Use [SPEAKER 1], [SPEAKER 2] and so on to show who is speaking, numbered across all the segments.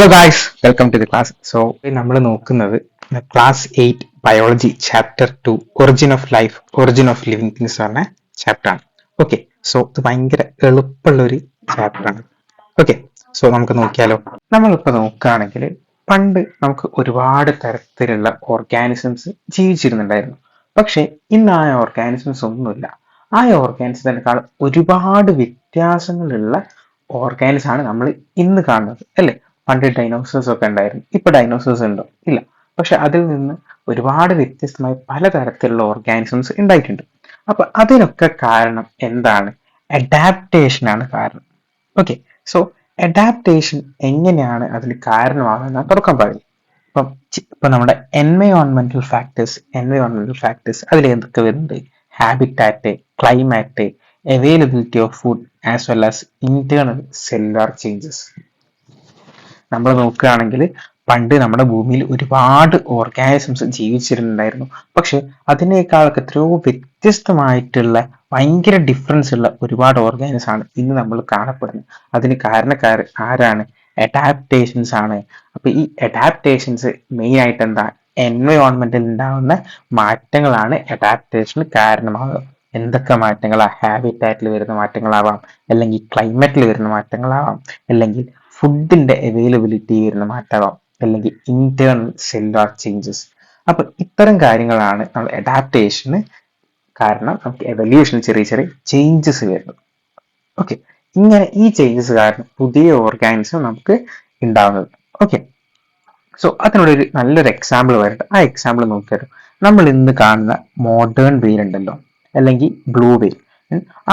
[SPEAKER 1] Hello guys, welcome to the class. So നമ്മൾ നോക്കുന്നത് class 8 biology chapter 2 origin of life, origin of living things പറഞ്ഞ chapter ആണ്. Okay, so ഇത് ഭയങ്കര എളുപ്പമുള്ള ഒരു ചാപ്റ്റർ ആണ്. ഓക്കെ, സോ നമുക്ക് നോക്കിയാലോ. നമ്മളിപ്പോ നോക്കുകയാണെങ്കിൽ പണ്ട് നമുക്ക് ഒരുപാട് തരത്തിലുള്ള ഓർഗാനിസംസ് ജീവിച്ചിരുന്നുണ്ടായിരുന്നു. പക്ഷെ ഇന്ന് ആ ഓർഗാനിസംസ് ഒന്നുമില്ല. ആ ഓർഗാനിസത്തിനേക്കാൾ ഒരുപാട് വ്യത്യാസങ്ങളുള്ള ഓർഗാനിസം ആണ് നമ്മൾ ഇന്ന് കാണുന്നത്, അല്ലേ? പണ്ട് ഡൈനോസേഴ്സ് ഒക്കെ ഉണ്ടായിരുന്നു. ഇപ്പൊ ഡൈനോസേഴ്സ് ഉണ്ടോ? ഇല്ല. പക്ഷെ അതിൽ നിന്ന് ഒരുപാട് വ്യത്യസ്തമായ പലതരത്തിലുള്ള ഓർഗാനിസംസ് ഉണ്ടായിട്ടുണ്ട്. അപ്പൊ അതിനൊക്കെ കാരണം എന്താണ്? അഡാപ്റ്റേഷൻ ആണ് കാരണം. ഓക്കെ, സോ അഡാപ്റ്റേഷൻ എങ്ങനെയാണ് അതിന് കാരണമാകുന്ന തുടക്കം പറയും. ഇപ്പൊ നമ്മുടെ എൻവയോൺമെന്റൽ ഫാക്ടേഴ്സ് അതിൽ എന്തൊക്കെ വരുന്നുണ്ട്? Habitat, climate, availability of food as well as internal cellular changes. നമ്മൾ നോക്കുകയാണെങ്കിൽ പണ്ട് നമ്മുടെ ഭൂമിയിൽ ഒരുപാട് ഓർഗാനിസംസ് ജീവിച്ചിരുന്നുണ്ടായിരുന്നു. പക്ഷെ അതിനേക്കാളൊക്കെ എത്രയോ വ്യത്യസ്തമായിട്ടുള്ള ഭയങ്കര ഡിഫറൻസ് ഉള്ള ഒരുപാട് ഓർഗാനിസം ആണ് ഇന്ന് നമ്മൾ കാണപ്പെടുന്നത്. അതിന് കാരണക്കാർ ആരാണ്? അഡാപ്റ്റേഷൻസ് ആണ്. അപ്പൊ ഈ അഡാപ്റ്റേഷൻസ് മെയിൻ ആയിട്ട് എന്താ? എൻവയോൺമെന്റിൽ ഉണ്ടാകുന്ന മാറ്റങ്ങളാണ് അഡാപ്റ്റേഷന് കാരണമാകുക. എന്തൊക്കെ മാറ്റങ്ങളാ? ഹാബിറ്റാറ്റിൽ വരുന്ന മാറ്റങ്ങളാവാം, അല്ലെങ്കിൽ ക്ലൈമറ്റിൽ വരുന്ന മാറ്റങ്ങളാവാം, അല്ലെങ്കിൽ ഫുഡിന്റെ അവൈലബിലിറ്റി വരുന്ന മാറ്റമാവാം, അല്ലെങ്കിൽ ഇന്റേണൽ സെല്ലുലാർ ചേഞ്ചസ്. അപ്പൊ ഇത്തരം കാര്യങ്ങളാണ് നമ്മൾ അഡാപ്റ്റേഷന് കാരണം നമുക്ക് എവല്യൂഷനിൽ ചെറിയ ചെറിയ ചേഞ്ചസ് വരുന്നത്. ഓക്കെ, ഇങ്ങനെ ഈ ചേഞ്ചസ് കാരണം പുതിയ ഓർഗാനിസം നമുക്ക് ഉണ്ടാവുന്നത്. ഓക്കെ, സോ അതിനോടൊരു നല്ലൊരു എക്സാമ്പിൾ വരട്ടെ. ആ എക്സാമ്പിൾ നോക്കിയാലോ. നമ്മൾ ഇന്ന് കാണുന്ന മോഡേൺ വെയിൽ ഉണ്ടല്ലോ, അല്ലെങ്കിൽ ബ്ലൂ വെയിൽ.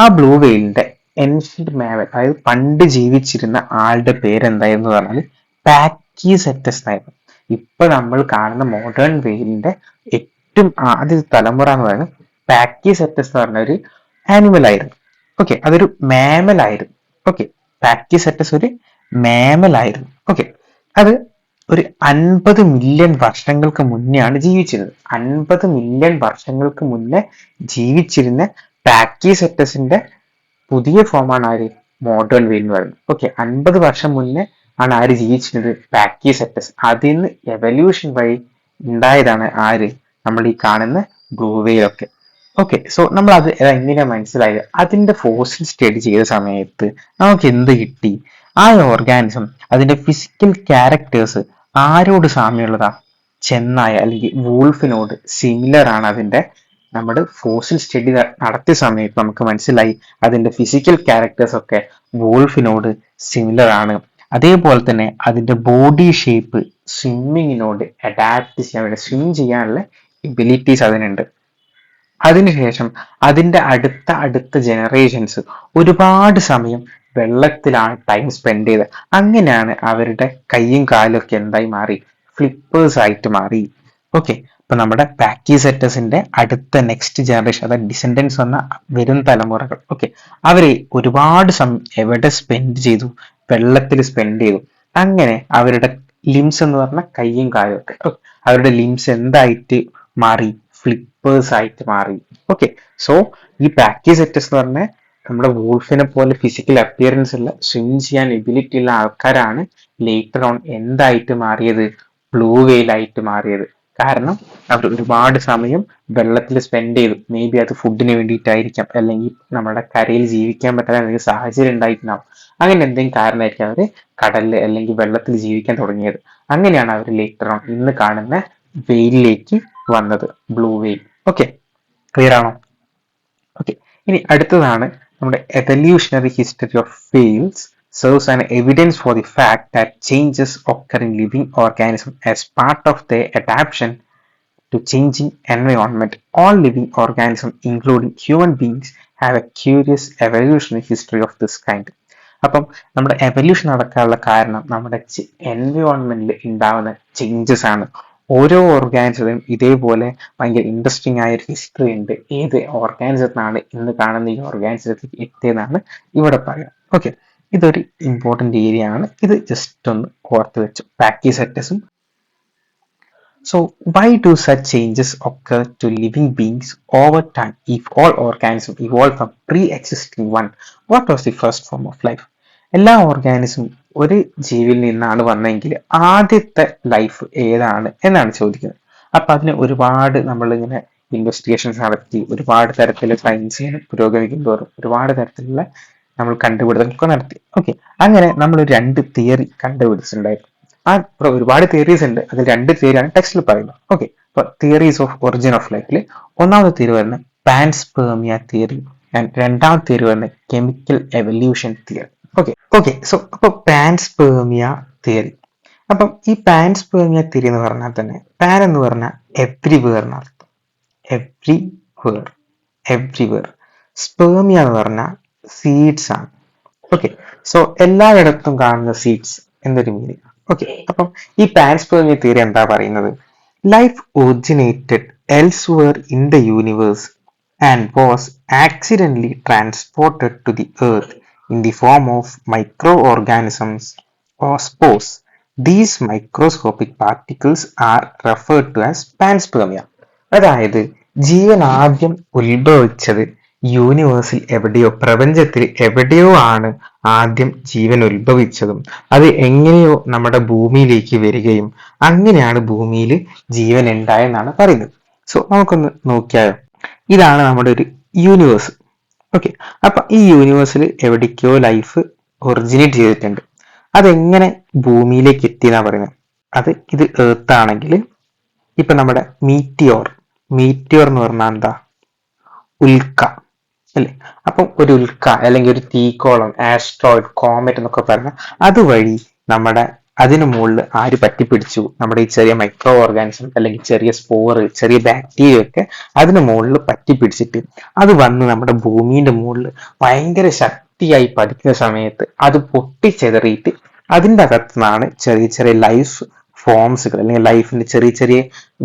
[SPEAKER 1] ആ ബ്ലൂ വെയിലിന്റെ ഏൻഷ്യന്റ് മാമൽ, അതായത് പണ്ട് ജീവിച്ചിരുന്ന ആളുടെ പേരെന്തായിരുന്നു പറഞ്ഞാൽ പാക്കിസെറ്റസ് എന്നായിരുന്നു. ഇപ്പൊ നമ്മൾ കാണുന്ന മോഡേൺ വെയിലിന്റെ ഏറ്റവും ആദ്യ തലമുറ എന്ന് പറയുന്നത് പാക്കിസെറ്റസ് എന്ന് പറഞ്ഞ ഒരു ആനിമൽ ആയിരുന്നു. ഓക്കെ, അതൊരു മാമൽ ആയിരുന്നു. ഓക്കെ, പാക്കിസെറ്റസ് ഒരു മാമൽ ആയിരുന്നു. ഓക്കെ, അത് ഒരു 50 മില്യൺ വർഷങ്ങൾക്ക് മുന്നെയാണ് ജീവിച്ചിരുന്നത്. 50 മില്യൺ വർഷങ്ങൾക്ക് മുന്നേ ജീവിച്ചിരുന്ന പാക്കിസെറ്റസിന്റെ പുതിയ ഫോമാണ് ആര്? മോഡേൺ വെയിൽ എന്ന് പറയുന്നത്. ഓക്കെ, 50 വർഷം മുന്നേ ആണ് ആര് ജീവിച്ചിരുന്നത്? പാക്കിസെറ്റസ്. അതിൽ നിന്ന് എവല്യൂഷൻ വഴി ഉണ്ടായതാണ് ആര്? നമ്മൾ ഈ കാണുന്ന ബ്ലൂ വെയിൽ ഒക്കെ. ഓക്കെ, സോ നമ്മൾ അത് എങ്ങനെയാ മനസ്സിലായത്? അതിന്റെ ഫോസിൽ സ്റ്റഡി ചെയ്ത സമയത്ത് നമുക്ക് എന്ത് കിട്ടി? ആ ഓർഗാനിസം അതിന്റെ ഫിസിക്കൽ ക്യാരക്ടേഴ്സ് ആരോട് സാമ്യമുള്ളതാ? ചെന്നായ അല്ലെങ്കിൽ വൂൾഫിനോട് സിമിലർ ആണ്. അതിന്റെ നമ്മുടെ ഫോസിൽ സ്റ്റഡി നടത്തിയ സമയത്ത് നമുക്ക് മനസ്സിലായി അതിന്റെ ഫിസിക്കൽ ക്യാരക്ടേഴ്സ് ഒക്കെ വൂൾഫിനോട് സിമിലർ ആണ്. അതേപോലെ തന്നെ അതിന്റെ ബോഡി ഷേപ്പ് സ്വിമ്മിങ്ങിനോട് അഡാപ്റ്റ് ചെയ്യാൻ വേണ്ടി, സ്വിം ചെയ്യാനുള്ള എബിലിറ്റീസ് അതിനുണ്ട്. അതിനുശേഷം അതിന്റെ അടുത്ത ജനറേഷൻസ് ഒരുപാട് സമയം വെള്ളത്തിലാണ് ടൈം സ്പെൻഡ് ചെയ്തത്. അങ്ങനെയാണ് അവരുടെ കൈയും കാലും ഒക്കെ എന്തായി മാറി? ഫ്ലിപ്പേഴ്സ് ആയിട്ട് മാറി. ഓക്കെ, ഇപ്പൊ നമ്മുടെ പാക്കിസെറ്റസിന്റെ അടുത്ത നെക്സ്റ്റ് ജനറേഷൻ, അതായത് ഡിസെൻഡൻസ് വന്ന വരും തലമുറകൾ, ഓക്കെ, അവര് ഒരുപാട് സമയം എവിടെ സ്പെൻഡ് ചെയ്തു? വെള്ളത്തിൽ സ്പെൻഡ് ചെയ്തു. അങ്ങനെ അവരുടെ ലിംസ് എന്ന് പറഞ്ഞ കൈയും കാലും ഒക്കെ, അവരുടെ ലിംസ് എന്തായിട്ട് മാറി? ഫ്ലിപ്പേഴ്സ് ആയിട്ട് മാറി. ഓക്കെ, സോ ഈ പാക്കിസെറ്റസ് എന്ന് പറഞ്ഞ നമ്മുടെ വൂൾഫിനെ പോലെ ഫിസിക്കൽ അപ്പിയറൻസ് ഉള്ള, സ്വിം ചെയ്യാൻ എബിലിറ്റി ഉള്ള ആൾക്കാരാണ് ലേറ്റർ ഓൺ എന്തായിട്ട് മാറിയത്? ബ്ലൂ വെയിൽ ആയിട്ട് മാറിയത്. കാരണം അവർ ഒരുപാട് സമയം വെള്ളത്തിൽ സ്പെൻഡ് ചെയ്തു. മേ ബി അത് ഫുഡിന് വേണ്ടിയിട്ടായിരിക്കാം, അല്ലെങ്കിൽ നമ്മുടെ കരയിൽ ജീവിക്കാൻ പറ്റാത്ത എന്തെങ്കിലും സാഹചര്യം ഉണ്ടായിട്ടുണ്ടാവും. അങ്ങനെ എന്തെങ്കിലും കാരണമായിരിക്കും അവർ കടലിൽ അല്ലെങ്കിൽ വെള്ളത്തിൽ ജീവിക്കാൻ തുടങ്ങിയത്. അങ്ങനെയാണ് അവർ ലേറ്റർ ഓൺ ഇന്ന് കാണുന്ന വെയിലിലേക്ക് വന്നത്, ബ്ലൂ വെയിൽ. ഓക്കെ, ക്ലിയർ ആണോ? ഓക്കെ, ഇനി അടുത്തതാണ് നമ്മുടെ evolutionary history of Wales serves an evidence for the fact that changes occur in living organisms as part of their adaptation to changing environment. All living organisms, including human beings, have a curious evolutionary history of this kind. അപ്പം നമ്മുടെ evolution നടക്കാനുള്ള കാരണം നമ്മുടെ എൻവയോൺമെന്റിൽ ഉണ്ടാവുന്ന changes ആണ്. ഓരോ ഓർഗാനിസത്തിനും ഇതേപോലെ ഭയങ്കര ഇൻട്രസ്റ്റിംഗ് ആയ ഒരു ഹിസ്റ്ററി ഉണ്ട്. ഏത് ഓർഗാനിസത്തിനാണ് ഇന്ന് കാണുന്ന ഈ ഓർഗാനിസത്തിലേക്ക് എത്തിയതാണ് ഇവിടെ പറയാം. ഓക്കെ, ഇതൊരു ഇമ്പോർട്ടന്റ് ഏരിയ ആണ്. ഇത് ജസ്റ്റ് ഒന്ന് ഓർത്ത് വെച്ചു, പാക്കിസെറ്റസും. So why do such changes occur to living beings over time if all organisms evolved from pre-existing one? What was the first form of life? എല്ലാ ഓർഗാനിസം ഒരു ജീവിയിൽ നിന്നാണ് വന്നെങ്കിൽ ആദ്യത്തെ ലൈഫ് ഏതാണ് എന്നാണ് ചോദിക്കുന്നത്. അപ്പൊ അതിന് ഒരുപാട് നമ്മളിങ്ങനെ ഇൻവെസ്റ്റിഗേഷൻസ് നടത്തി ഒരുപാട് തരത്തിലുള്ള സയൻസിന് പുരോഗമിക്കും തോറും ഒരുപാട് തരത്തിലുള്ള നമ്മൾ കണ്ടുപിടുത്തങ്ങളൊക്കെ നടത്തി. ഓക്കെ, അങ്ങനെ നമ്മൾ രണ്ട് തിയറി കണ്ടുപിടിച്ചിട്ടുണ്ടായിരുന്നു. ഒരുപാട് തിയറീസ് ഉണ്ട്, അതിൽ രണ്ട് തിയറിയാണ് ടെക്സ്റ്റിൽ പറയുന്നത്. ഓക്കെ, അപ്പൊ തിയറീസ് ഓഫ് ഒറിജിൻ ഓഫ് ലൈഫിൽ ഒന്നാമത്തെ തിയറി വരുന്നത് പാൻസ്പേർമിയ തിയറി ആൻഡ് രണ്ടാമത്തെ തിയറി വരുന്നത് chemical evolution theory. Okay okay so അപ്പൊ പാൻസ്പേർമിയ തിയറി. അപ്പം ഈ പാൻസ്പേർമിയ തിയറി എന്ന് പറഞ്ഞാൽ തന്നെ പാൻ എന്ന് പറഞ്ഞാൽ എവ്രിവെയർ എന്നർത്ഥം. Everywhere, everywhere. സ്പേർമിയ എന്ന് പറഞ്ഞാൽ സീഡ്സ് ആണ്. ഓക്കെ, സോ എല്ലായിടത്തും കാണുന്ന സീഡ്സ് എന്നൊരു മീനിങ്. ഓക്കെ, അപ്പം ഈ പാൻസ്പേർമിയ തിയറി എന്താ പറയുന്നത്? Life originated elsewhere in the universe and was accidentally transported to the earth in the form of microorganisms or spores. These microscopic particles are referred to as panspermia. അതായത് ജീവൻ ആദ്യം ഉത്ഭവിച്ചത് യൂണിവേഴ്സിൽ എവിടെയോ, പ്രപഞ്ചത്തിൽ എവിടെയോ ആണ് ആദ്യം ജീവൻ ഉത്ഭവിച്ചതും അത് എങ്ങനെയോ നമ്മുടെ ഭൂമിയിലേക്ക് വരികയും അങ്ങനെയാണ് ഭൂമിയിൽ ജീവൻ ഉണ്ടായെന്നാണ് പറയുന്നത്. സോ നമുക്കൊന്ന് നോക്കിയാലോ. ഇതാണ് നമ്മുടെ ഒരു യൂണിവേഴ്സ്. ഓക്കെ, അപ്പൊ ഈ യൂണിവേഴ്സിൽ എവിടേക്കോ ലൈഫ് ഒറിജിനേറ്റ് ചെയ്തിട്ടുണ്ട്. അതെങ്ങനെ ഭൂമിയിലേക്ക് എത്തിയെന്നാ പറയുന്നത്. ഇത് എർത്ത് ആണെങ്കിൽ ഇപ്പൊ നമ്മുടെ മീറ്റിയോർ എന്ന് പറഞ്ഞാൽ എന്താ? ഉൽക്ക അല്ലെ? അപ്പം ഒരു ഉൽക്ക അല്ലെങ്കിൽ ഒരു തീക്കോളം, ആസ്ട്രോയിഡ്, കോമറ്റ് എന്നൊക്കെ പറഞ്ഞാൽ അതുവഴി നമ്മുടെ അതിനു മുകളിൽ ആര് പറ്റിപ്പിടിച്ചു? നമ്മുടെ ഈ ചെറിയ മൈക്രോ ഓർഗാനിസം അല്ലെങ്കിൽ ചെറിയ സ്പോർ, ചെറിയ ബാക്ടീരിയ ഒക്കെ അതിന് മുകളിൽ പറ്റിപ്പിടിച്ചിട്ട് അത് വന്ന് നമ്മുടെ ഭൂമിന്റെ മുകളിൽ ഭയങ്കര ശക്തിയായി പതിക്കുന്ന സമയത്ത് അത് പൊട്ടിച്ചെതറിയിട്ട് അതിൻ്റെ അകത്തു നിന്നാണ് ചെറിയ ചെറിയ ലൈഫ് ഫോംസുകൾ അല്ലെങ്കിൽ ലൈഫിന്റെ ചെറിയ ചെറിയ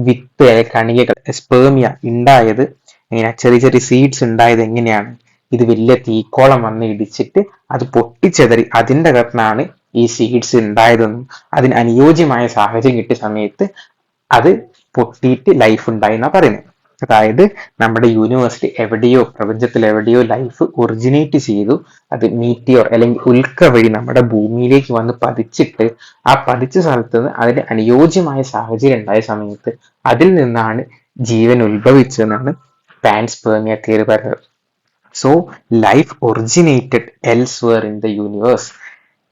[SPEAKER 1] വിത്ത് കണികകൾ, സ്പേമിയ ഉണ്ടായത്. ഇങ്ങനെ ചെറിയ ചെറിയ സീഡ്സ് ഉണ്ടായത് എങ്ങനെയാണ്? ഇത് വലിയ തീക്കോളം വന്ന് ഇടിച്ചിട്ട് അത് പൊട്ടിച്ചെതറി അതിൻ്റെ അകത്തുനിന്നാണ് ഈ സീഡ്സ് ഉണ്ടായതെന്നും അതിന് അനുയോജ്യമായ സാഹചര്യം കിട്ടിയ സമയത്ത് അത് പൊട്ടിയിട്ട് ലൈഫ് ഉണ്ടായി എന്നാ പറയുന്നത്. അതായത് നമ്മുടെ യൂണിവേഴ്സിറ്റി എവിടെയോ, പ്രപഞ്ചത്തിൽ എവിടെയോ ലൈഫ് ഒറിജിനേറ്റ് ചെയ്തു. അത് മീറ്റിയോർ അല്ലെങ്കിൽ ഉൽക്ക വഴി നമ്മുടെ ഭൂമിയിലേക്ക് വന്ന് പതിച്ചിട്ട് ആ പതിച്ച സ്ഥലത്ത് നിന്ന് അതിന് അനുയോജ്യമായ സാഹചര്യം ഉണ്ടായ സമയത്ത് അതിൽ നിന്നാണ് ജീവൻ ഉത്ഭവിച്ചതെന്നാണ് പാൻസ്പേർമിയ തിയറി പറയുന്നത്. So life originated elsewhere in the universe.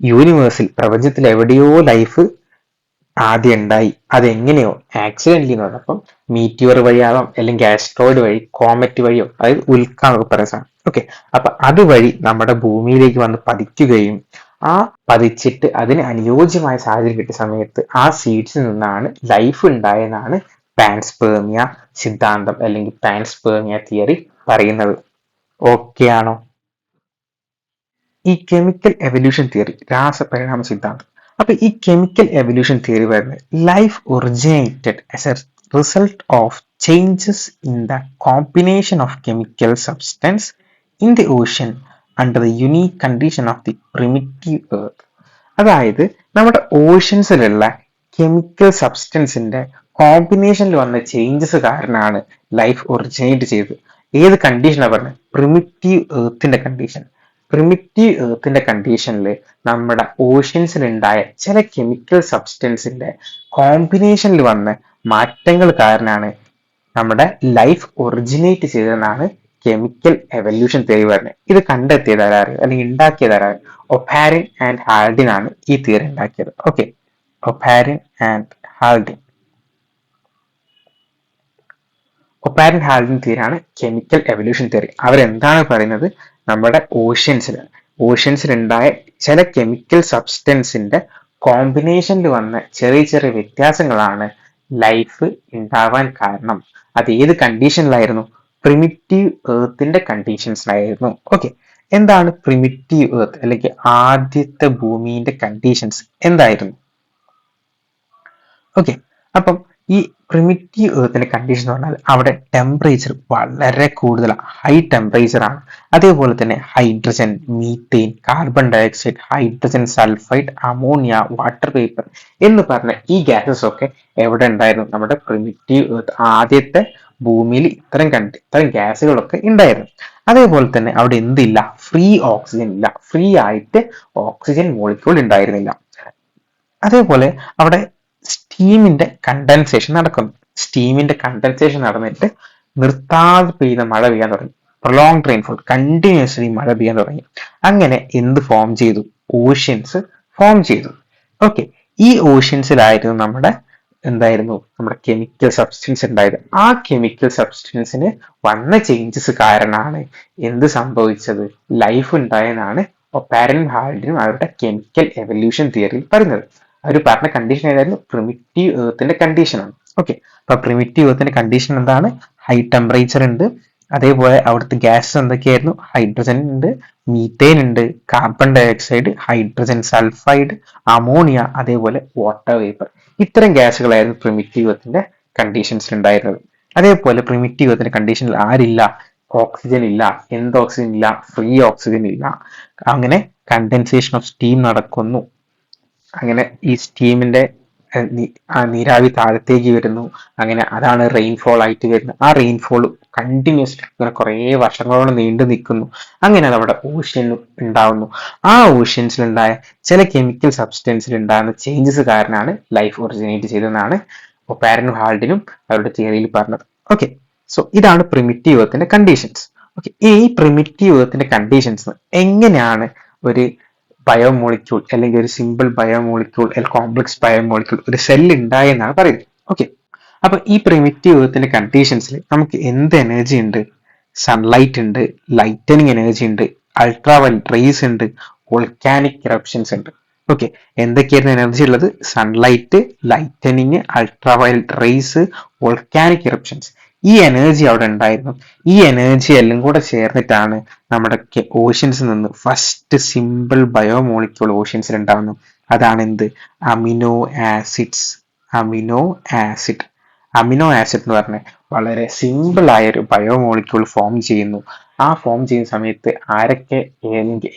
[SPEAKER 1] യൂണിവേഴ്സിൽ, പ്രപഞ്ചത്തിൽ എവിടെയോ ലൈഫ് ആദ്യം ഉണ്ടായി. അതെങ്ങനെയോ ആക്സിഡന്റലി എന്ന് പറഞ്ഞപ്പം മീറ്റിയോർ വഴിയാവാം, അല്ലെങ്കിൽ ആസ്ട്രോയിഡ് വഴി, കോമറ്റ് വഴിയോ, അതായത് ഉൽക്ക എന്നൊക്കെ പറയുന്ന സാധനം. ഓക്കെ, അപ്പൊ അതുവഴി നമ്മുടെ ഭൂമിയിലേക്ക് വന്ന് പതിക്കുകയും ആ പതിച്ചിട്ട് അതിന് അനുയോജ്യമായ സാഹചര്യം കിട്ടിയ സമയത്ത് ആ സീഡ്സിൽ നിന്നാണ് ലൈഫ് ഉണ്ടായെന്നാണ് പാൻസ്പേർമിയ സിദ്ധാന്തം അല്ലെങ്കിൽ പാൻസ്പേർമിയ തിയറി പറയുന്നത്. ഓക്കെ ആണോ? ഈ കെമിക്കൽ എവല്യൂഷൻ തിയറി, രാസപരിണാമ സിദ്ധാന്തം. അപ്പൊ ഈ കെമിക്കൽ എവല്യൂഷൻ തിയറി വരുന്നത് life originated as A result of changes in the combination of chemical substance in the ocean under the unique condition of the primitive earth. അതായത് നമ്മുടെ ഓഷ്യൻസിലുള്ള chemical സബ്സ്റ്റൻസിന്റെ കോമ്പിനേഷനിൽ വന്ന changes കാരണമാണ് life originate ചെയ്തത്. ഏത് കണ്ടീഷനാണ് പറഞ്ഞത്? പ്രിമിറ്റീവ് എർത്തിന്റെ കണ്ടീഷൻ. പ്രിമിറ്റീവ് എർത്തിന്റെ കണ്ടീഷനിൽ നമ്മുടെ ഓഷ്യൻസിൽ ഉണ്ടായ ചില കെമിക്കൽ സബ്സ്റ്റൻസിന്റെ കോമ്പിനേഷനിൽ വന്ന മാറ്റങ്ങൾ കാരണമാണ് നമ്മുടെ ലൈഫ് ഒറിജിനേറ്റ് ചെയ്തതെന്നാണ് കെമിക്കൽ എവല്യൂഷൻ തിയറി പറഞ്ഞത്. ഇത് കണ്ടെത്തിയത് ആരാണ് അല്ലെങ്കിൽ ഉണ്ടാക്കിയത് ആരാണ്? ഒപാരിൻ ആൻഡ് ഹാൽഡിൻ ആണ് ഈ തിയറി ഉണ്ടാക്കിയത്. Okay, Oparin and Haldane. Oparin Haldane തിയറിയാണ് കെമിക്കൽ എവല്യൂഷൻ തിയറി. അവരെന്താണ് പറയുന്നത്? നമ്മുടെ ഓഷ്യൻസിൽ ഉണ്ടായ ചില കെമിക്കൽ സബ്സ്റ്റൻസിന്റെ കോമ്പിനേഷനിൽ വന്ന ചെറിയ ചെറിയ വ്യത്യാസങ്ങളാണ് ലൈഫ് ഉണ്ടാവാൻ കാരണം. അത് ഏത് കണ്ടീഷനിലായിരുന്നു? പ്രിമിറ്റീവ് എർത്തിന്റെ കണ്ടീഷൻസിലായിരുന്നു. ഓക്കെ, എന്താണ് പ്രിമിറ്റീവ് എർത്ത് അല്ലെങ്കിൽ ആദ്യത്തെ ഭൂമിന്റെ കണ്ടീഷൻസ് എന്തായിരുന്നു? ഓക്കെ, അപ്പം ഈ പ്രിമിറ്റീവ് എർത്തിന്റെ കണ്ടീഷൻ എന്ന് പറഞ്ഞാൽ അവിടെ ടെമ്പറേച്ചർ വളരെ കൂടുതലാണ്, ഹൈ ടെമ്പറേച്ചർ ആണ്. അതേപോലെ തന്നെ hydrogen, methane, carbon dioxide, hydrogen sulphide, ammonia, water vapour എന്ന് പറഞ്ഞ ഈ ഗ്യാസസ് ഒക്കെ എവിടെ ഉണ്ടായിരുന്നു? നമ്മുടെ പ്രിമിറ്റീവ് എർത്ത്, ആദ്യത്തെ ഭൂമിയിൽ ഇത്തരം ഗ്യാസുകളൊക്കെ ഉണ്ടായിരുന്നു. അതേപോലെ തന്നെ അവിടെ എന്തില്ല, ഫ്രീ ഓക്സിജൻ ഇല്ല, ഫ്രീ ആയിട്ട് ഓക്സിജൻ മോളിക്യൂൾ ഉണ്ടായിരുന്നില്ല. അതേപോലെ അവിടെ സ്റ്റീമിന്റെ കണ്ടൻസേഷൻ നടക്കുന്നു. സ്റ്റീമിന്റെ കണ്ടൻസേഷൻ നടന്നിട്ട് നിർത്താതെ പെയ്യുന്ന മഴ പെയ്യാൻ തുടങ്ങി. പ്രൊലോങ്ഡ് റെയിൻഫോൾ, കണ്ടിന്യൂസ്ലി മഴ പെയ്യാൻ തുടങ്ങി. അങ്ങനെ എന്ത് ഫോം ചെയ്തു? ഓഷ്യൻസ് ഫോം ചെയ്തു. ഓക്കെ, ഈ ഓഷ്യൻസിലായിരുന്നു നമ്മുടെ കെമിക്കൽ സബ്സ്റ്റൻസ് ഉണ്ടായത്. ആ കെമിക്കൽ സബ്സ്റ്റൻസിന് വന്ന ചേഞ്ചസ് കാരണമാണ് എന്ത് സംഭവിച്ചത്, ലൈഫ് ഉണ്ടായെന്നാണ് ഒപാരൻ ഹാൾഡിനും അവരുടെ കെമിക്കൽ എവല്യൂഷൻ തിയറിയിൽ പറയുന്നത്. അവർ പറഞ്ഞ കണ്ടീഷൻ ഏതായിരുന്നു? പ്രിമിറ്റീവ് എർത്തിന്റെ കണ്ടീഷനാണ്. ഓക്കെ, അപ്പൊ പ്രിമിറ്റീവ് എർത്തിന്റെ കണ്ടീഷൻ എന്താണ്? ഹൈ ടെമ്പറേച്ചർ ഉണ്ട്, അതേപോലെ അവിടുത്തെ ഗ്യാസ് എന്തൊക്കെയായിരുന്നു? ഹൈഡ്രജൻ ഉണ്ട്, മീത്തേൻ ഉണ്ട്, carbon dioxide, hydrogen sulphide, ammonia, അതേപോലെ വാട്ടർ വേപ്പർ. ഇത്തരം ഗ്യാസുകളായിരുന്നു പ്രിമിറ്റീവ് എർത്തിന്റെ കണ്ടീഷൻസിൽ ഉണ്ടായിരുന്നത്. അതേപോലെ പ്രിമിറ്റീവ് എർത്തിന്റെ കണ്ടീഷനിൽ ആരില്ല? ഓക്സിജൻ ഇല്ല. എന്ത് ഓക്സിജൻ ഇല്ല? ഫ്രീ ഓക്സിജൻ ഇല്ല. അങ്ങനെ കണ്ടൻസേഷൻ ഓഫ് സ്റ്റീം നടക്കുന്നു. അങ്ങനെ ഈ സ്റ്റീമിന്റെ നീരാവി താഴത്തേക്ക് വരുന്നു. അങ്ങനെ അതാണ് റെയിൻഫോൾ ആയിട്ട് വരുന്നത്. ആ റെയിൻഫോൾ കണ്ടിന്യൂസ്ലി ഇങ്ങനെ കുറേ വർഷങ്ങളോളം നീണ്ടു നിൽക്കുന്നു. അങ്ങനെ നമ്മുടെ ഓഷ്യൻ ഉണ്ടാവുന്നു. ആ ഓഷ്യൻസിൽ ഉണ്ടായ ചില കെമിക്കൽ സബ്സ്റ്റൻസിൽ ഉണ്ടാകുന്ന ചേഞ്ചസ് കാരണമാണ് ലൈഫ് ഒറിജിനേറ്റ് ചെയ്തതെന്നാണ് ഒപാരൻ ഹാൾഡിനും അവരുടെ തിയറിയിൽ പറഞ്ഞത്. ഓക്കെ, സോ ഇതാണ് പ്രിമിറ്റീവ് എർത്തിന്റെ കണ്ടീഷൻസ്. ഓക്കെ, ഈ പ്രിമിറ്റീവ് എർത്തിന്റെ കണ്ടീഷൻസ് എങ്ങനെയാണ് ഒരു ബയോമോളിക്യൂൾ അല്ലെങ്കിൽ ഒരു സിമ്പിൾ ബയോമോളിക്യൂൾ അല്ലെങ്കിൽ കോംപ്ലക്സ് ബയോമോളിക്യൂൾ ഒരു സെൽ ഉണ്ടായെന്നാണ് പറയുന്നത്. ഓക്കെ, അപ്പൊ ഈ പ്രിമിറ്റീവ് എർത്തിന്റെ കണ്ടീഷൻസിൽ നമുക്ക് എന്ത് എനർജി ഉണ്ട്? സൺലൈറ്റ് ഉണ്ട്, ലൈറ്റനിങ് എനർജി ഉണ്ട്, അൾട്രാവയലറ്റ് റേസ് ഉണ്ട്, വോൾക്കാനിക് ഇറപ്ഷൻസ് ഉണ്ട്. ഓക്കെ, എന്തൊക്കെയായിരുന്നു എനർജി ഉള്ളത്? Sunlight, lightening, ultraviolet raise, volcanic eruptions. ഈ എനർജി അവിടെ ഉണ്ടായിരുന്നു. ഈ എനർജി എല്ലാം കൂടെ ചേർന്നിട്ടാണ് നമ്മുടെ ഓഷ്യൻസിൽ നിന്ന് ഫസ്റ്റ് സിമ്പിൾ ബയോമോളിക്യൂൾ ഓഷ്യൻസിൽ ഉണ്ടാവുന്നു. അതാണ് എന്ത്? Amino acids. അമിനോ ആസിഡ് എന്ന് പറഞ്ഞ വളരെ സിമ്പിൾ ആയ ഒരു ബയോമോളിക്യൂൾ ഫോം ചെയ്യുന്നു. ആ ഫോം ചെയ്യുന്ന സമയത്ത്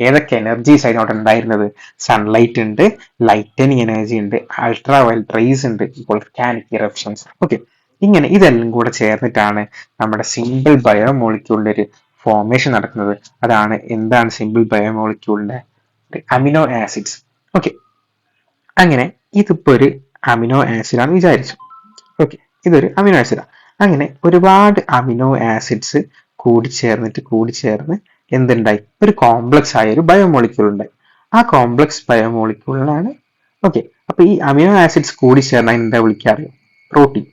[SPEAKER 1] ഏതൊക്കെ എനർജീസ് ആയിരുന്നു അവിടെ ഉണ്ടായിരുന്നത്? സൺലൈറ്റ് ഉണ്ട്, ലൈറ്റനിങ് എനർജി ഉണ്ട്, അൾട്രാവയലറ്റ് റേസ് ഉണ്ട്, വോൾക്കാനിക് ഇറപ്ഷൻസ്. ഓക്കെ, ഇങ്ങനെ ഇതെല്ലാം കൂടെ ചേർന്നിട്ടാണ് നമ്മുടെ സിമ്പിൾ ബയോമോളിക്യൂളിന്റെ ഒരു ഫോർമേഷൻ നടക്കുന്നത്. എന്താണ് സിമ്പിൾ ബയോമോളിക്യൂളിന്റെ? Amino acids. ഓക്കെ, അങ്ങനെ ഇതിപ്പോ ഒരു അമിനോ ആസിഡ് ആണ് വിചാരിച്ചു. ഓക്കെ, ഇതൊരു അമിനോ ആസിഡാണ്. അങ്ങനെ ഒരുപാട് അമിനോ ആസിഡ്സ് കൂടിച്ചേർന്ന് എന്തുണ്ടായി? ഒരു കോംപ്ലക്സ് ആയ ഒരു ബയോമോളിക്യൂൾ ഉണ്ടായി. ആ കോംപ്ലക്സ് ബയോമോളിക്യൂളിനാണ്. ഓക്കെ, അപ്പൊ ഈ അമിനോ ആസിഡ്സ് കൂടിച്ചേർന്ന് എന്താ വിളിക്കാറിയോ? പ്രോട്ടീൻ.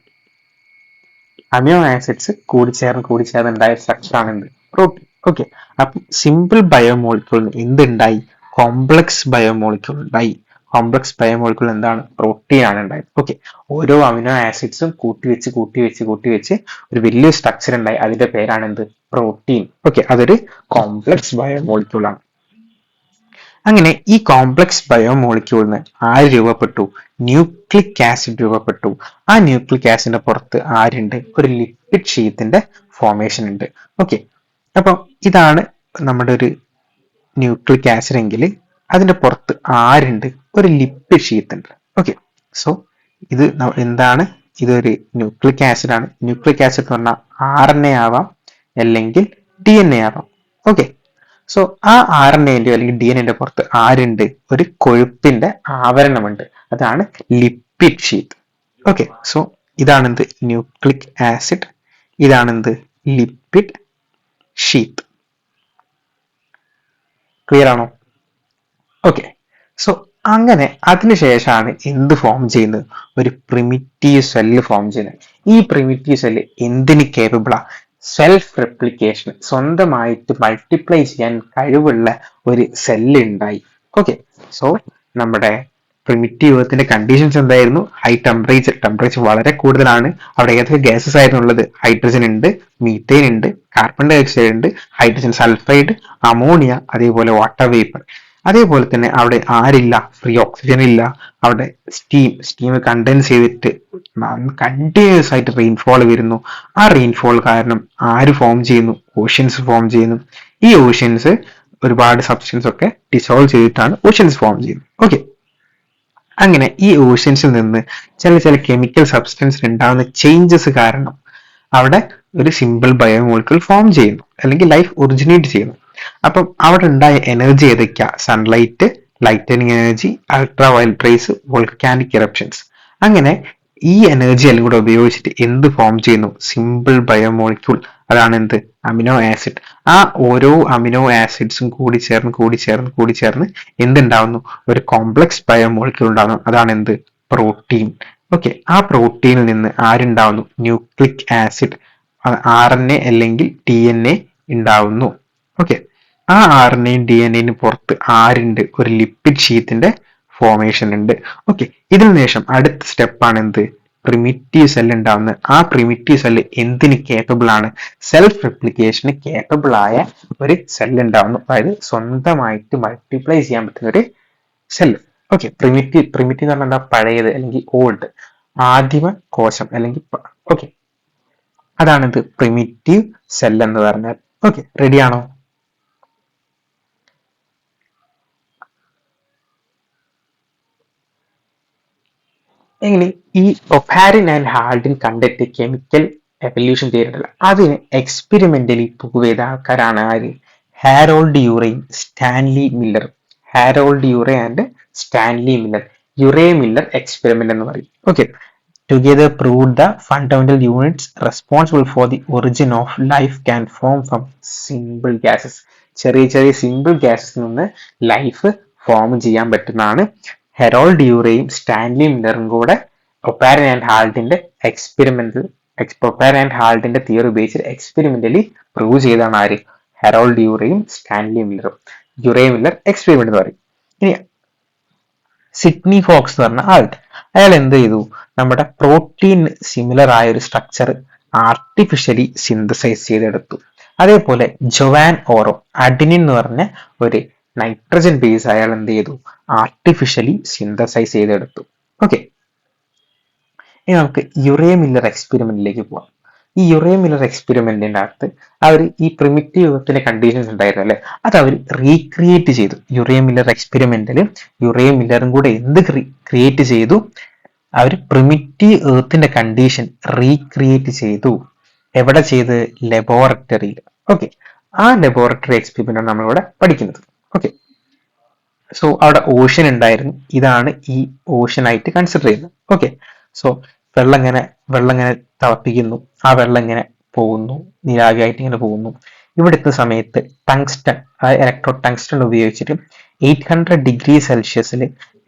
[SPEAKER 1] അമിനോ ആസിഡ്സ് കൂടിച്ചേർന്ന് ഉണ്ടായ സ്ട്രക്ചർ ആണ് എന്ത്? പ്രോട്ടീൻ. ഓക്കെ, അപ്പൊ സിമ്പിൾ ബയോമോളിക്യൂളിന് എന്തുണ്ടായി? കോംപ്ലക്സ് ബയോമോളിക്യൂൾ ഉണ്ടായി. കോംപ്ലക്സ് ബയോമോളിക്യൂൾ എന്താണ്? പ്രോട്ടീൻ ആണ് ഉണ്ടായത്. ഓക്കെ, ഓരോ അമിനോ ആസിഡ്സും കൂട്ടിവെച്ച് ഒരു വലിയ സ്ട്രക്ചർ ഉണ്ടായി. അതിന്റെ പേരാണ് എന്ത്? പ്രോട്ടീൻ. ഓക്കെ, അതൊരു കോംപ്ലക്സ് ബയോമോളിക്യൂൾ ആണ്. അങ്ങനെ ഈ കോംപ്ലക്സ് ബയോമോളിക്യൂളിന് ആര് രൂപപ്പെട്ടു? ന്യൂക്ലിക് ആസിഡ് രൂപപ്പെട്ടു. ആ ന്യൂക്ലിക് ആസിഡിന്റെ പുറത്ത് ആരുണ്ട്? ഒരു ലിപ്പിഡ് ഷീത്തിന്റെ ഫോർമേഷൻ ഉണ്ട്. ഓക്കെ, അപ്പൊ ഇതാണ് നമ്മുടെ ഒരു ന്യൂക്ലിക് ആസിഡ് എങ്കിൽ അതിന്റെ പുറത്ത് ആരുണ്ട്? ഒരു ലിപ്പിഡ് ഷീത്ത് ഉണ്ട്. ഓക്കെ, സോ ഇത് എന്താണ്? ഇതൊരു ന്യൂക്ലിക് ആസിഡ് ആണ്. ന്യൂക്ലിക് ആസിഡ് എന്ന് പറഞ്ഞാൽ RNA ആവാം, അല്ലെങ്കിൽ DNA ആവാം. ഓക്കെ, സോ ആ RNA അല്ലെങ്കിൽ DNA പുറത്ത് ആരുണ്ട്? ഒരു കൊഴുപ്പിന്റെ ആവരണമുണ്ട്. അതാണ് ലിപ്പിഡ് ഷീത്ത്. ഓക്കെ, സോ ഇതാണെന്ത്? Nucleic acid. ഇതാണെന്ത്? Lipid sheath. ക്ലിയർ ആണോ? ഓക്കെ, സോ അങ്ങനെ അതിനുശേഷമാണ് എന്ത് ഫോം ചെയ്യുന്നത്? ഒരു പ്രിമിറ്റീവ് സെല്ല് ഫോം ചെയ്യുന്നത്. ഈ പ്രിമിറ്റീവ് സെല്ല് എന്തിന് കേപ്പബിളാ? സെൽഫ് റെപ്ലിക്കേഷൻ, സ്വന്തമായിട്ട് മൾട്ടിപ്ലൈ ചെയ്യാൻ കഴിവുള്ള ഒരു സെല്ല് ഉണ്ടായി. ഓക്കെ, സോ നമ്മുടെ പ്രിമിറ്റീവ് എർത്തിന്റെ കണ്ടീഷൻസ് എന്തായിരുന്നു? ഹൈ ടെമ്പറേച്ചർ വളരെ കൂടുതലാണ്. അവിടെ ഏതൊക്കെ ഗ്യാസസ് ആയിരുന്നു ഉള്ളത്? ഹൈഡ്രജൻ ഉണ്ട്, മീത്തേൻ ഉണ്ട്, കാർബൺ ഡയോക്സൈഡ് ഉണ്ട്, ഹൈഡ്രജൻ സൾഫൈഡ്, അമോണിയ, അതേപോലെ വാട്ടർ വേപ്പർ. അതേപോലെ തന്നെ അവിടെ ആരില്ല? ഫ്രീ ഓക്സിജൻ ഇല്ല. അവിടെ സ്റ്റീം കണ്ടൻസ് ചെയ്തിട്ട് കണ്ടിന്യൂസ് ആയിട്ട് റെയിൻഫോൾ വരുന്നു. ആ റെയിൻഫോൾ കാരണം ആര് ഫോം ചെയ്യുന്നു? ഓഷ്യൻസ് ഫോം ചെയ്യുന്നു. ഈ ഓഷ്യൻസ് ഒരുപാട് സബ്സ്റ്റൻസ് ഒക്കെ ഡിസോൾവ് ചെയ്തിട്ടാണ് ഓഷ്യൻസ് ഫോം ചെയ്യുന്നത്. ഓക്കെ, അങ്ങനെ ഈ ഓഷ്യൻസിൽ നിന്ന് ചില കെമിക്കൽ സബ്സ്റ്റൻസിൽ ഉണ്ടാകുന്ന ചേഞ്ചസ് കാരണം അവിടെ ഒരു സിമ്പിൾ ബയോമോളിക്യൂൾ ഫോം ചെയ്യുന്നു, അല്ലെങ്കിൽ ലൈഫ് ഒറിജിനേറ്റ് ചെയ്യുന്നു. അപ്പം അവിടെ ഉണ്ടായ എനർജി ഏതൊക്കെയാ? Sunlight, lightening energy, ultra violet raise, volcanic eruptions. അങ്ങനെ ഈ എനർജി എല്ലാം കൂടെ ഉപയോഗിച്ചിട്ട് എന്ത് ഫോം ചെയ്യുന്നു? Simple biomolecule. അതാണ് എന്ത്? Amino acid. ആ ഓരോ അമിനോ ആസിഡ്സും കൂടി ചേർന്ന് എന്തുണ്ടാവുന്നു? ഒരു കോംപ്ലക്സ് ബയോമോളിക്യൂൾ ഉണ്ടാവുന്നു. അതാണ് എന്ത്? പ്രോട്ടീൻ. ഓക്കെ, ആ പ്രോട്ടീനിൽ നിന്ന് ആരുണ്ടാവുന്നു? ന്യൂക്ലിക് ആസിഡ്, RNA അല്ലെങ്കിൽ DNA ഉണ്ടാവുന്നു. ഓക്കെ, ആ RNA DNA പുറത്ത് ആരുണ്ട്? ഒരു ലിപ്പിഡ് ഷീത്തിന്റെ ഫോർമേഷൻ ഉണ്ട്. ഓക്കെ, ഇതിനു ശേഷം അടുത്ത സ്റ്റെപ്പാണ് എന്ത്? പ്രിമിറ്റീവ് സെൽ ഉണ്ടാവുന്നത്. ആ പ്രിമിറ്റീവ് സെൽ എന്തിന് കേപ്പബിൾ ആണ്? സെൽഫ് റെപ്ലിക്കേഷന് കേപ്പബിൾ ആയ ഒരു സെൽ ഉണ്ടാവുന്നു. അതായത് സ്വന്തമായിട്ട് മൾട്ടിപ്ലൈ ചെയ്യാൻ പറ്റുന്ന ഒരു സെൽ. ഓക്കെ, പ്രിമിറ്റീവ് എന്ന് പറഞ്ഞാൽ എന്താ? പഴയത് അല്ലെങ്കിൽ ഓൾഡ്, ആദിമ കോശം അല്ലെങ്കിൽ ഓക്കെ, അതാണിത് പ്രിമിറ്റീവ് സെൽ എന്ന് പറഞ്ഞാൽ. ഓക്കെ, റെഡി ആണോ? എങ്ങനെ ഈ ഒപാരിൻ ആൻഡ് ഹാൾഡിൻ കണ്ടെത്തിയ കെമിക്കൽ എവല്യൂഷൻ ചെയ്തിട്ടില്ല, അതിന് എക്സ്പെരിമെന്റലി പ്രൂവ് ചെയ്ത ആൾക്കാരാണ് ആര്? ഹാരോൾഡ് യൂറേയും Stanley Miller. Harold Urey and Stanley Miller. Urey Miller experiment എന്ന് പറയും. Okay, together proved the fundamental units responsible for the origin of life can form from simple gases. ചെറിയ ചെറിയ സിമ്പിൾ ഗ്യാസസിൽ നിന്ന് life form ചെയ്യാൻ പറ്റുന്നതാണ്. Herald യൂറേയും Stanley മില്ലറും കൂടെ ഒപാരൻ ആൻഡ് ഹാൾട്ടിന്റെ തിയറി ഉപയോഗിച്ച് എക്സ്പെരിമെന്റലി പ്രൂവ് ചെയ്താണ് ആര്? ഹെറോൾഡ് യൂറേയും സ്റ്റാൻലി മില്ലറും. യുറേ മില്ലർ എക്സ്പെരിമെന്റ് എന്ന് പറയും. ഇനി സിഡ്നി ഫോക്സ് എന്ന് പറഞ്ഞ ആളുണ്ട്. അയാൾ എന്ത് ചെയ്തു? നമ്മുടെ പ്രോട്ടീൻ സിമിലർ ആയ ഒരു സ്ട്രക്ചർ ആർട്ടിഫിഷ്യലി സിന്തസൈസ് ചെയ്തെടുത്തു. അതേപോലെ ജോവാൻ ഓറോ അഡിനിൻ എന്ന് പറഞ്ഞ ഒരു നൈട്രജൻ ബേസ് അയാൾ എന്ത് ചെയ്തു? ആർട്ടിഫിഷ്യലി സിന്തസൈസ് ചെയ്തെടുത്തു. ഓക്കെ, ഇനി നമുക്ക് യുറേ മില്ലർ എക്സ്പെരിമെന്റിലേക്ക് പോവാം. ഈ യുറേ മില്ലർ എക്സ്പെരിമെന്റിന്റെ അകത്ത് അവർ ഈ പ്രിമിറ്റീവ് യുഗത്തിന്റെ കണ്ടീഷൻസ് ഉണ്ടായിരുന്നു അല്ലെ, അത് അവർ റീക്രിയേറ്റ് ചെയ്തു. യുറേ മില്ലർ എക്സ്പെരിമെന്റിൽ യുറേ മില്ലറും കൂടെ എന്ത് ക്രിയേറ്റ് ചെയ്തു? അവർ പ്രിമിറ്റീവ് എർത്തിന്റെ കണ്ടീഷൻ റീക്രിയേറ്റ് ചെയ്തു. എവിടെ ചെയ്ത്? ലബോറട്ടറിയിൽ. ഓക്കെ, ആ ലബോറട്ടറി എക്സ്പെരിമെന്റ് ആണ് നമ്മളിവിടെ പഠിക്കുന്നത്. ഓക്കെ, സോ അവിടെ ഓഷ്യൻ ഉണ്ടായിരുന്നു. ഇതാണ് ഈ ഓഷ്യൻ ആയിട്ട് കൺസിഡർ ചെയ്യുന്നത്. ഓക്കെ, സോ വെള്ളം ഇങ്ങനെ തിളപ്പിക്കുന്നു. ആ വെള്ളം ഇങ്ങനെ പോകുന്നു, നീരാവിയായിട്ട് ഇങ്ങനെ പോകുന്നു. ഇവിടെ എത്തുന്ന സമയത്ത് ടങ്സ്റ്റൺ, ഇലക്ട്രോ ടങ്സ്റ്റൺ ഉപയോഗിച്ചിട്ട് 800 ഡിഗ്രി സെൽഷ്യസിൽ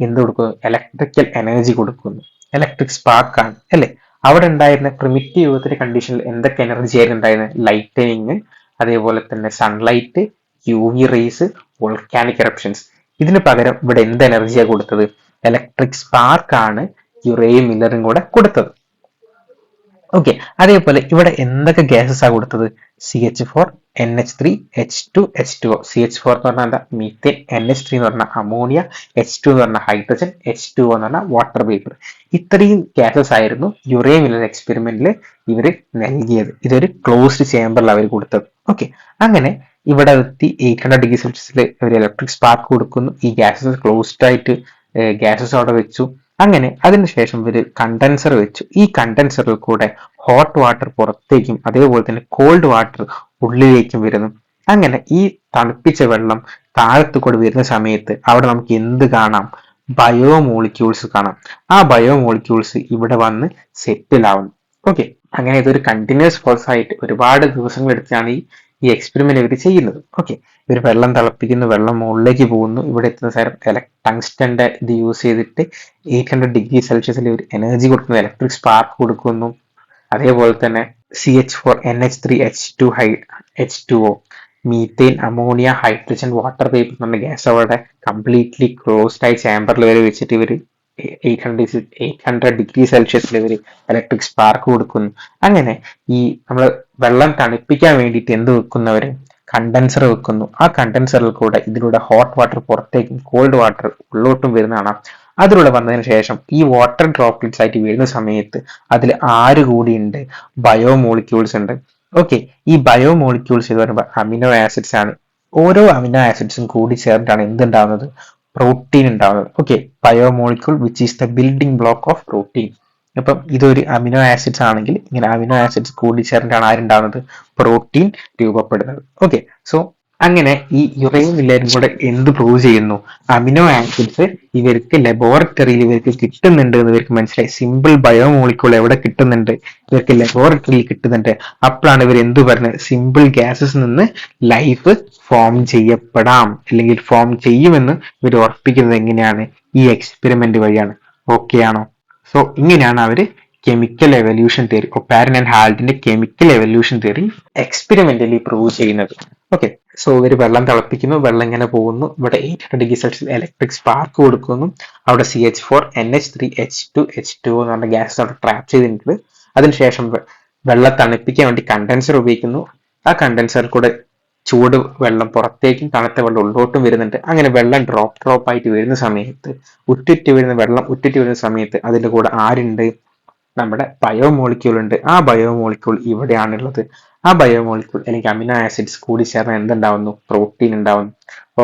[SPEAKER 1] എന്ത് കൊടുക്കുന്നു? ഇലക്ട്രിക്കൽ എനർജി കൊടുക്കുന്നു. ഇലക്ട്രിക് സ്പാർക്ക് ആണ് അല്ലെ. അവിടെ ഉണ്ടായിരുന്ന പ്രിമിറ്റീവ് യുഗത്തിന്റെ കണ്ടീഷനിൽ എന്തൊക്കെ എനർജി ആയിരുന്നു ഉണ്ടായിരുന്നത്? ലൈറ്റനിങ്, അതേപോലെ തന്നെ sunlight, UV rays, volcanic eruptions. ഇതിന് പകരം ഇവിടെ എന്ത് എനർജിയാണ് കൊടുത്തത്? ഇലക്ട്രിക് സ്പാർക്ക് ആണ് യുറേയും മില്ലറും കൂടെ കൊടുത്തത്. ഓക്കെ, അതേപോലെ ഇവിടെ എന്തൊക്കെ ഗ്യാസസ് ആ കൊടുത്തത്? CH4, NH3, H2, H2O. CH4 എന്ന് പറഞ്ഞാൽ എന്താ? മീത്തേൻ. NH3 എന്ന് പറഞ്ഞാൽ അമോണിയ, H2 എന്ന് പറഞ്ഞാൽ ഹൈഡ്രജൻ, H2O എന്ന് പറഞ്ഞാൽ വാട്ടർ വേപ്പർ. ഇത്രയും ഗ്യാസസ് ആയിരുന്നു യുറേ മില്ലർ എക്സ്പെരിമെന്റിൽ ഇവർ നൽകിയത്. ഇതൊരു ക്ലോസ്ഡ് ചേമ്പറിൽ അവർ കൊടുത്തത്. ഓക്കെ, അങ്ങനെ ഇവിടെ എത്തി 800 ഡിഗ്രി സെൽഷ്യസിൽ ഒരു ഇലക്ട്രിക് സ്പാർക്ക് കൊടുക്കുന്നു. ഈ ഗ്യാസസ് ക്ലോസ്ഡ് ആയിട്ട് ഗ്യാസസ് അവിടെ വെച്ചു. അങ്ങനെ അതിനുശേഷം ഒരു കണ്ടൻസർ വെച്ചു. ഈ കണ്ടൻസറിൽ കൂടെ ഹോട്ട് വാട്ടർ പുറത്തേക്കും അതേപോലെ തന്നെ കോൾഡ് വാട്ടർ ഉള്ളിലേക്കും വരുന്നു. അങ്ങനെ ഈ തണുപ്പിച്ച വെള്ളം താഴത്തു കൂടെ വരുന്ന സമയത്ത് അവിടെ നമുക്ക് എന്ത് കാണാം? ബയോമോളിക്യൂൾസ് കാണാം. ആ ബയോമോളിക്യൂൾസ് ഇവിടെ വന്ന് സെറ്റിൽ ആവുന്നു. ഓക്കെ, അങ്ങനെ ഇതൊരു കണ്ടിന്യൂസ് പ്രോസസ് ആയിട്ട് ഒരുപാട് ദിവസങ്ങൾ എടുത്താണ് ഈ എക്സ്പെരിമെന്റ് ഇവർ ചെയ്യുന്നത്. ഓക്കെ, ഇവർ വെള്ളം തിളപ്പിക്കുന്നു, വെള്ളം മുകളിലേക്ക് പോകുന്നു. ഇവിടെ എത്തുന്ന നേരം ടങ്സ്റ്റന്റെ ഇത് യൂസ് ചെയ്തിട്ട് 800 ഡിഗ്രി സെൽഷ്യസിൽ ഒരു എനർജി കൊടുക്കുന്നു, ഇലക്ട്രിക് സ്പാർക്ക് കൊടുക്കുന്നു. അതേപോലെ തന്നെ CH4, NH3, H2O, methane, ammonia, hydrogen, water vapour എന്ന് പറഞ്ഞ ഗ്യാസ് അവിടെ കംപ്ലീറ്റ്ലി ക്ലോസ്ഡ് ആയി ചേമ്പറിൽ വരെ വെച്ചിട്ട് ഇവർ 800 ഡിഗ്രി സെൽഷ്യസിൽ ഇവർ ഇലക്ട്രിക് സ്പാർക്ക് കൊടുക്കുന്നു. അങ്ങനെ ഈ നമ്മൾ വെള്ളം തണുപ്പിക്കാൻ വേണ്ടിയിട്ട് എന്ത് വെക്കുന്നവര്? കണ്ടൻസർ വെക്കുന്നു. ആ കണ്ടൻസറിൽ കൂടെ ഇതിലൂടെ ഹോട്ട് വാട്ടർ പുറത്തേക്കും കോൾഡ് വാട്ടർ ഉള്ളോട്ടും വരുന്നതാണ്. അതിലൂടെ വന്നതിന് ശേഷം ഈ വാട്ടർ ഡ്രോപ്ലെറ്റ്സ് ആയിട്ട് വീഴുന്ന സമയത്ത് അതിൽ ആര് കൂടിയുണ്ട്? ബയോമോളിക്യൂൾസ് ഉണ്ട്. ഓക്കെ, ഈ ബയോമോളിക്യൂൾസ് എന്ന് പറയുമ്പോൾ അമിനോ ആസിഡ്സ് ആണ്. ഓരോ അമിനോ ആസിഡ്സും കൂടി ചേർന്നിട്ടാണ് എന്തുണ്ടാവുന്നത്? പ്രോട്ടീൻ ഉണ്ടാവുന്നത്. Okay, biomolecule which is the building block of protein. അപ്പം ഇതൊരു അമിനോ ആസിഡ്സ് ആണെങ്കിൽ ഇങ്ങനെ അമിനോ ആസിഡ്സ് കൂടിച്ചേർന്നിട്ടാണ് ആരുണ്ടാവുന്നത്, പ്രോട്ടീൻ രൂപപ്പെടുന്നത്. ഓക്കെ, സോ അങ്ങനെ ഈ യുറയും വില്ലരും കൂടെ എന്ത് പ്രൂവ് ചെയ്യുന്നു, അമിനോ ആസിഡ്സ് ഇവർക്ക് ലബോറട്ടറിയിൽ ഇവർക്ക് കിട്ടുന്നുണ്ട് എന്ന് ഇവർക്ക് മനസ്സിലായി. സിമ്പിൾ ബയോമോളിക്കൂൾ എവിടെ കിട്ടുന്നുണ്ട്, ഇവർക്ക് ലബോറട്ടറിയിൽ കിട്ടുന്നുണ്ട്. അപ്പോഴാണ് ഇവർ എന്ത് പറഞ്ഞത്, സിമ്പിൾ ഗ്യാസസ് നിന്ന് ലൈഫ് ഫോം ചെയ്യപ്പെടാം അല്ലെങ്കിൽ ഫോം ചെയ്യുമെന്ന് ഇവർ ഉറപ്പിക്കുന്നത് എങ്ങനെയാണ്, ഈ എക്സ്പെരിമെന്റ് വഴിയാണ്. ഓക്കെ ആണോ? സോ ഇങ്ങനെയാണ് അവര് chemical evolution theory, Oparin and ഹാൾട്ടിന്റെ chemical evolution theory experimentally prove ചെയ്യുന്നത്. ഓക്കെ, സോ ഇവര് വെള്ളം തിളപ്പിക്കുന്നു, വെള്ളം ഇങ്ങനെ പോകുന്നു, ഇവിടെ 800 degree ഇലക്ട്രിക് സ്പാർക്ക് കൊടുക്കുന്നു, അവിടെ CH4NH3H2H2O എന്ന് പറഞ്ഞ ഗ്യാസ് അവിടെ ട്രാപ്പ് ചെയ്തിട്ടുണ്ട്. അതിനുശേഷം വെള്ളം തണുപ്പിക്കാൻ വേണ്ടി കണ്ടൻസർ ഉപയോഗിക്കുന്നു. ആ കണ്ടൻസറിൽ കൂടെ ചൂട് വെള്ളം പുറത്തേക്കും തണുത്ത വെള്ളം ഉള്ളോട്ടും വരുന്നുണ്ട്. അങ്ങനെ വെള്ളം ഡ്രോപ്പ് ആയിട്ട് വരുന്ന സമയത്ത്, ഉറ്റിറ്റ് വരുന്ന സമയത്ത് അതിന്റെ കൂടെ ആരുണ്ട്, നമ്മുടെ ബയോമോളിക്യൂൾ ഉണ്ട്. ആ ബയോമോളിക്യൂൾ ഇവിടെയാണുള്ളത്. ആ ബയോമോളിക്യൂൾ അല്ലെങ്കിൽ അമിനോ ആസിഡ്സ് കൂടി ചേർന്ന് എന്തുണ്ടാവുന്നു, പ്രോട്ടീൻ ഉണ്ടാവുന്നു.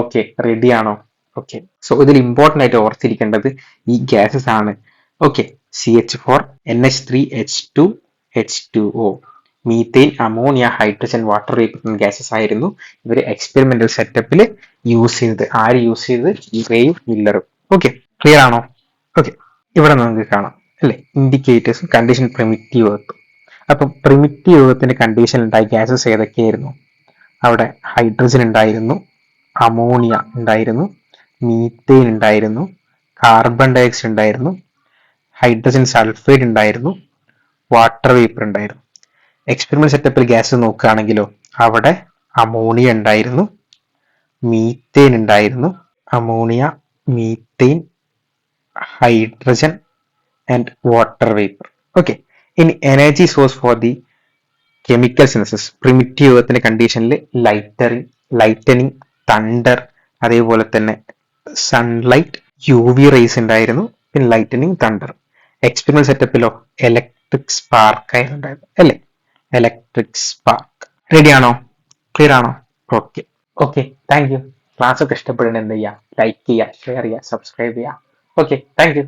[SPEAKER 1] ഓക്കെ, റെഡി ആണോ? ഓക്കെ, സോ ഇതിൽ ഇമ്പോർട്ടന്റ് ആയിട്ട് ഓർത്തിരിക്കേണ്ടത് ഈ ഗ്യാസസ് ആണ്. Okay, CH4NH3H2H2O, methane, ammonia, hydrogen, water vapour gases ആയിരുന്നു ഇവർ എക്സ്പെരിമെന്റൽ സെറ്റപ്പിൽ യൂസ് ചെയ്തത്. ആര് യൂസ് ചെയ്തത്? യുറയും മില്ലറും. ഓക്കെ, ക്ലിയർ ആണോ? ഓക്കെ, ഇവിടെ നമുക്ക് കാണാം അല്ലെ, ഇൻഡിക്കേറ്റേഴ്സും കണ്ടീഷൻ പ്രിമിറ്റീവ് എർത്ത്. അപ്പം പ്രിമിറ്റീവ് എർത്തിന്റെ കണ്ടീഷൻ ഉണ്ടായ ഗ്യാസസ് ഏതൊക്കെയായിരുന്നു? അവിടെ ഹൈഡ്രജൻ ഉണ്ടായിരുന്നു, അമോണിയ ഉണ്ടായിരുന്നു, മീത്തേൻ ഉണ്ടായിരുന്നു, കാർബൺ ഡയോക്സൈഡ് ഉണ്ടായിരുന്നു, ഹൈഡ്രജൻ സൾഫൈഡ് ഉണ്ടായിരുന്നു, വാട്ടർ വേപ്പർ ഉണ്ടായിരുന്നു. എക്സ്പെരിമെന്റ് സെറ്റപ്പിൽ ഗ്യാസ് നോക്കുകയാണെങ്കിലോ അവിടെ അമോണിയ ഉണ്ടായിരുന്നു, മീത്തേൻ ഉണ്ടായിരുന്നു, ammonia, methane, hydrogen and water vapour. Okay, ഇനി energy source for the chemical synthesis primitive എർത്തിന്റെ കണ്ടീഷനിൽ ലൈറ്റനിങ്, തണ്ടർ, അതേപോലെ തന്നെ സൺലൈറ്റ്, UV റേസ് ഉണ്ടായിരുന്നു, പിന്നെ ലൈറ്റനിങ്, തണ്ടർ. എക്സ്പെരിമെന്റ് സെറ്റപ്പിലോ ഇലക്ട്രിക് സ്പാർക്ക് ആയിരുന്നു ഉണ്ടായിരുന്നു അല്ലേ, ഇലക്ട്രിക് സ്പാർക്ക്. റെഡി ആണോ? ക്ലിയർ ആണോ? Okay. Okay, thank you. Class ഒക്കെ ഇഷ്ടപ്പെടുന്ന എന്ത് ചെയ്യുക, ലൈക്ക് ചെയ്യുക, ഷെയർ ചെയ്യുക, സബ്സ്ക്രൈബ് ചെയ്യുക. Okay, thank U.